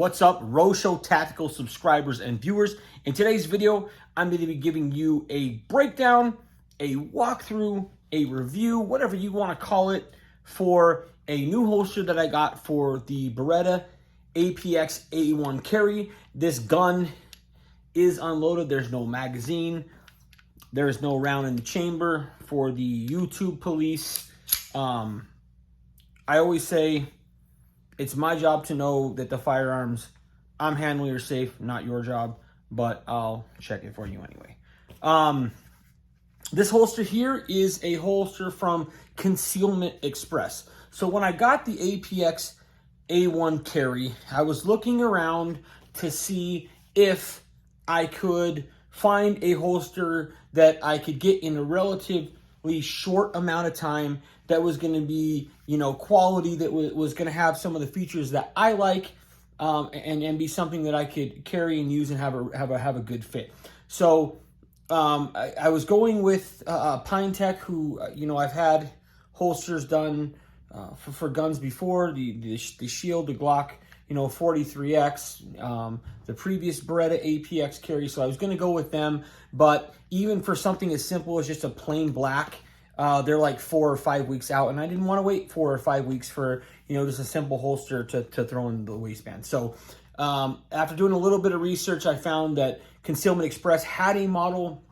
What's up, Rosho Tactical subscribers and viewers? In today's video, I'm going to be giving you a breakdown, a walkthrough, a review, whatever you want to call it, for a new holster that I got for the Beretta APX A1 carry. This gun is unloaded. There's no magazine. There is no round in the chamber for the YouTube police. I always say, it's my job to know that the firearms I'm handling are safe, not your job, but I'll check it for you anyway. This holster here is a holster from Concealment Express. So when I got the APX A1 carry, I was looking around to see if I could find a holster that I could get in a relatively short amount of time that was going to be, quality, that was going to have some of the features that I like, and be something that I could carry and use and have a good fit. So I was going with Pine Tech, who I've had holsters done for guns before, the Shield, the Glock 43X, the previous Beretta APX carry. So I was going to go with them, but even for something as simple as just a plain black, they're like 4 or 5 weeks out, and I didn't want to wait 4 or 5 weeks for just a simple holster to throw in the waistband. So after doing a little bit of research, I found that Concealment Express had a model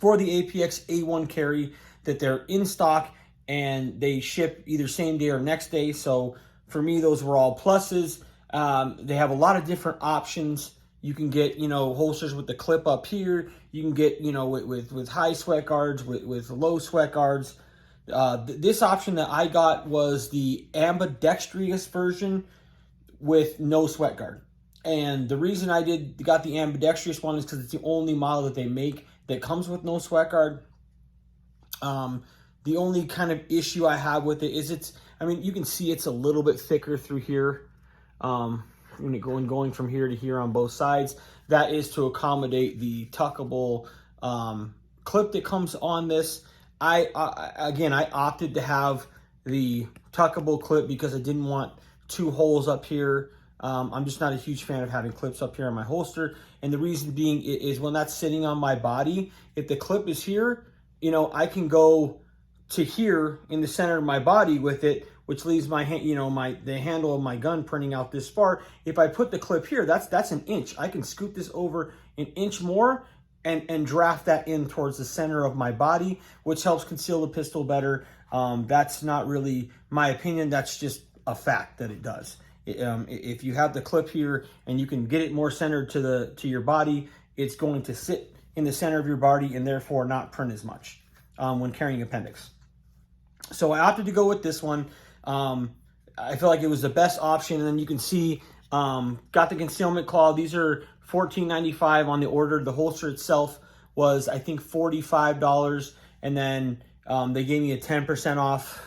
for the APX A1 carry that they're in stock, and they ship either same day or next day. So for me, those were all pluses. They have a lot of different options. You can get, holsters with the clip up here. You can get, with high sweat guards, with low sweat guards. This option that I got was the ambidextrous version with no sweat guard. And the reason I got the ambidextrous one is because it's the only model that they make that comes with no sweat guard. The only kind of issue I have with it is you can see it's a little bit thicker through here. Going from here to here on both sides. That is to accommodate the tuckable clip that comes on this. I opted to have the tuckable clip because I didn't want 2 holes up here. I'm just not a huge fan of having clips up here on my holster. And the reason being is when that's sitting on my body, if the clip is here, I can go to here in the center of my body with it, which leaves my hand, the handle of my gun printing out this far. If I put the clip here, that's an inch. I can scoot this over an inch more and draft that in towards the center of my body, which helps conceal the pistol better. That's not really my opinion. That's just a fact that it does. If you have the clip here and you can get it more centered to your body, it's going to sit in the center of your body and therefore not print as much when carrying appendix. So I opted to go with this one. I feel like it was the best option. And then you can see, got the concealment claw. These are $14.95 on the order. The holster itself was, I think, $45. And then they gave me a 10% off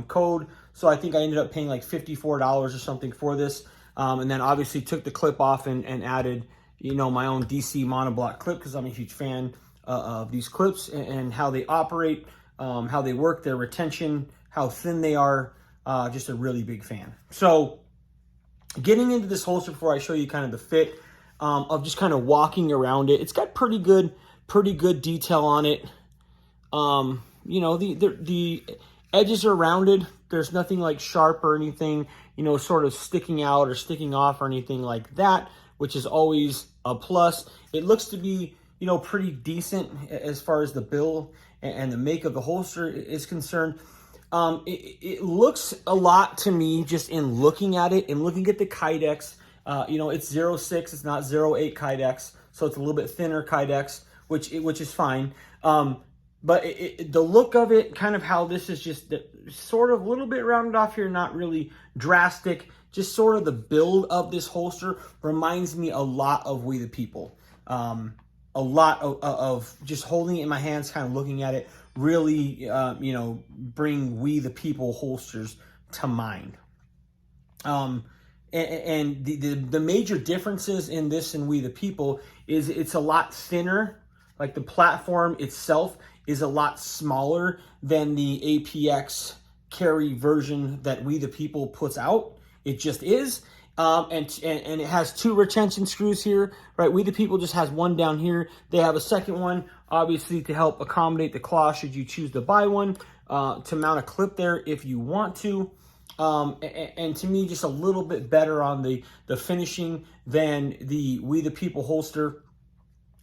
code. So I think I ended up paying like $54 or something for this. And then obviously took the clip off and added, my own DC monoblock clip, because I'm a huge fan of these clips and how they operate, how they work, their retention, how thin they are. Just a really big fan. So getting into this holster before I show you kind of the fit of just kind of walking around it, it's got pretty good detail on it. The edges are rounded. There's nothing like sharp or anything, sort of sticking out or sticking off or anything like that, which is always a plus. It looks to be, pretty decent as far as the build and the make of the holster is concerned. It looks a lot to me just in looking at it and looking at the Kydex. It's 0.6, it's not 0.8 Kydex, so it's a little bit thinner Kydex, which is fine. But the look of it, kind of how this is just sort of a little bit rounded off here, not really drastic, just sort of the build of this holster reminds me a lot of We the People. A lot of just holding it in my hands, kind of looking at it, really, bring We the People holsters to mind. And the major differences in this and We the People is it's a lot thinner. Like the platform itself is a lot smaller than the APX carry version that We the People puts out. It just is. And it has 2 retention screws here, right? We the People just has one down here. They have a second one, obviously, to help accommodate the claw should you choose to buy one, to mount a clip there if you want to. And to me, just a little bit better on the finishing than the We the People holster.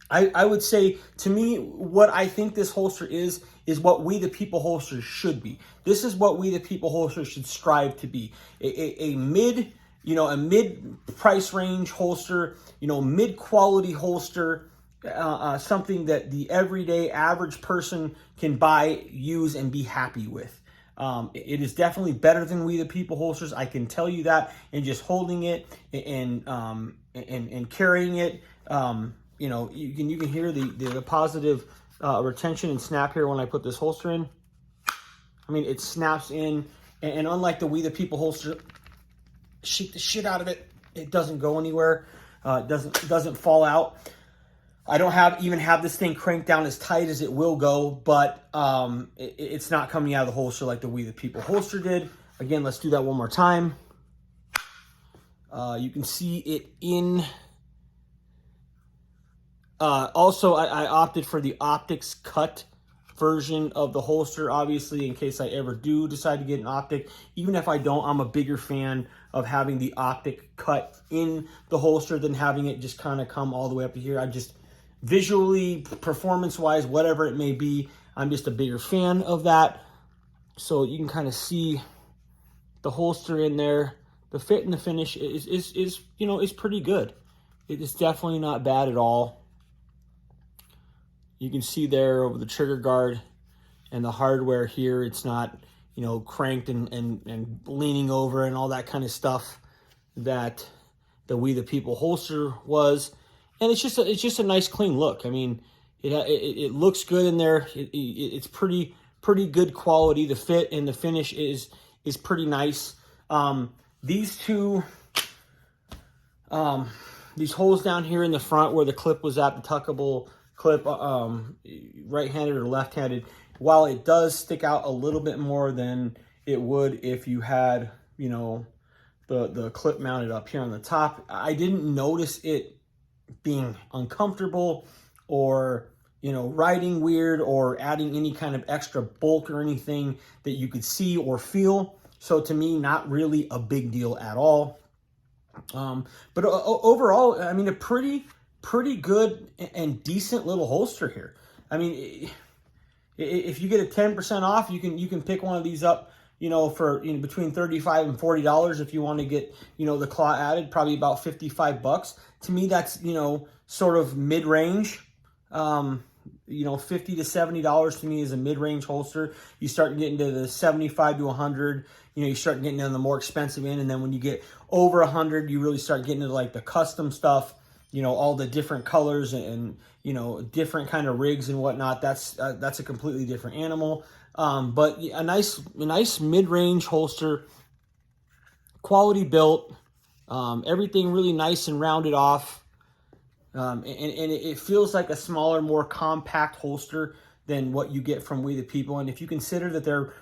I would say, to me, what I think this holster is what We the People holsters should be. This is what We the People holsters should strive to be. A mid, a mid price range holster, mid quality holster, something that the everyday average person can buy, use, and be happy with. It is definitely better than We the People holsters. I can tell you that, and just holding it and carrying it. You can hear the positive retention and snap here when I put this holster in. I mean, it snaps in, and unlike the We the People holster, shake the shit out of it. It doesn't go anywhere. It doesn't fall out. I don't even have this thing cranked down as tight as it will go, but it's not coming out of the holster like the We the People holster did. Again, let's do that one more time. You can see it in. Also, I opted for the optics cut version of the holster, obviously, in case I ever do decide to get an optic. Even if I don't, I'm a bigger fan of having the optic cut in the holster than having it just kind of come all the way up to here. I just, visually, performance-wise, whatever it may be, I'm just a bigger fan of that. So you can kind of see the holster in there. The fit and the finish is pretty good. It is definitely not bad at all. You can see there over the trigger guard and the hardware here, it's not, cranked and leaning over and all that kind of stuff that the We the People holster was. And it's just a nice clean look. I mean, it looks good in there. It's pretty good quality. The fit and the finish is pretty nice. These two, these holes down here in the front where the clip was at, the tuckable clip, right-handed or left-handed, while it does stick out a little bit more than it would if you had, the clip mounted up here on the top, I didn't notice it being uncomfortable or, riding weird or adding any kind of extra bulk or anything that you could see or feel. So to me, not really a big deal at all. But overall, I mean, a pretty good and decent little holster here. I mean, if you get a 10% off, you can pick one of these up, for between $35 and $40 if you want to get, the claw added, probably about $55. To me, that's, sort of mid-range. $50 to $70 to me is a mid-range holster. You start getting to the $75 to $100, you start getting into the more expensive end, and then when you get over $100, you really start getting into like the custom stuff, all the different colors and different kind of rigs and whatnot. That's a completely different animal. But a nice mid-range holster, quality built, everything really nice and rounded off. And it feels like a smaller, more compact holster than what you get from We the People. And if you consider that they're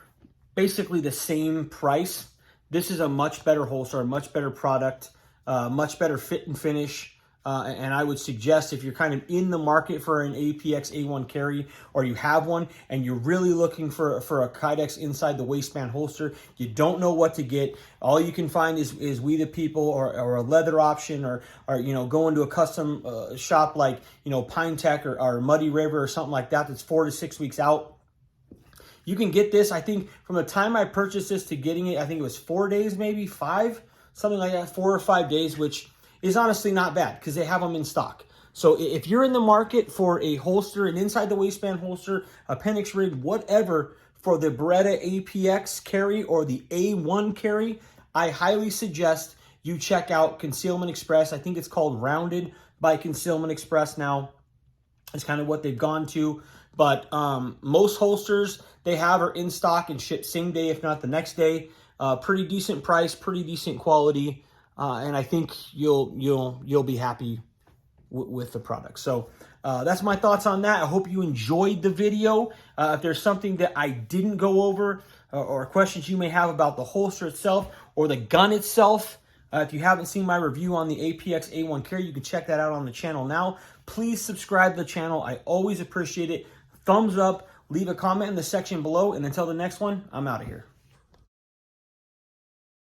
basically the same price, this is a much better holster, a much better product, much better fit and finish. And I would suggest, if you're kind of in the market for an APX A1 carry, or you have one and you're really looking for a Kydex inside the waistband holster, you don't know what to get, all you can find is We the People or a leather option, or go into a custom shop like Pine Tech or Muddy River or something like that that's 4 to 6 weeks out. You can get this, I think, from the time I purchased this to getting it, I think it was 4 days, maybe 5, something like that, 4 or 5 days, which is honestly not bad because they have them in stock. So if you're in the market for a holster, an inside the waistband holster, appendix rig, whatever, for the Beretta APX carry or the A1 carry, I highly suggest you check out Concealment Express. I think it's called Rounded by Concealment Express now. It's kind of what they've gone to. But most holsters they have are in stock and shipped same day, if not the next day. Pretty decent price, pretty decent quality. And I think you'll be happy with the product. So that's my thoughts on that. I hope you enjoyed the video. If there's something that I didn't go over or questions you may have about the holster itself or the gun itself, If you haven't seen my review on the APX A1 carry, you can check that out on the channel now. Please subscribe to the channel. I always appreciate it. Thumbs up, leave a comment in the section below, and until the next one, I'm out of here.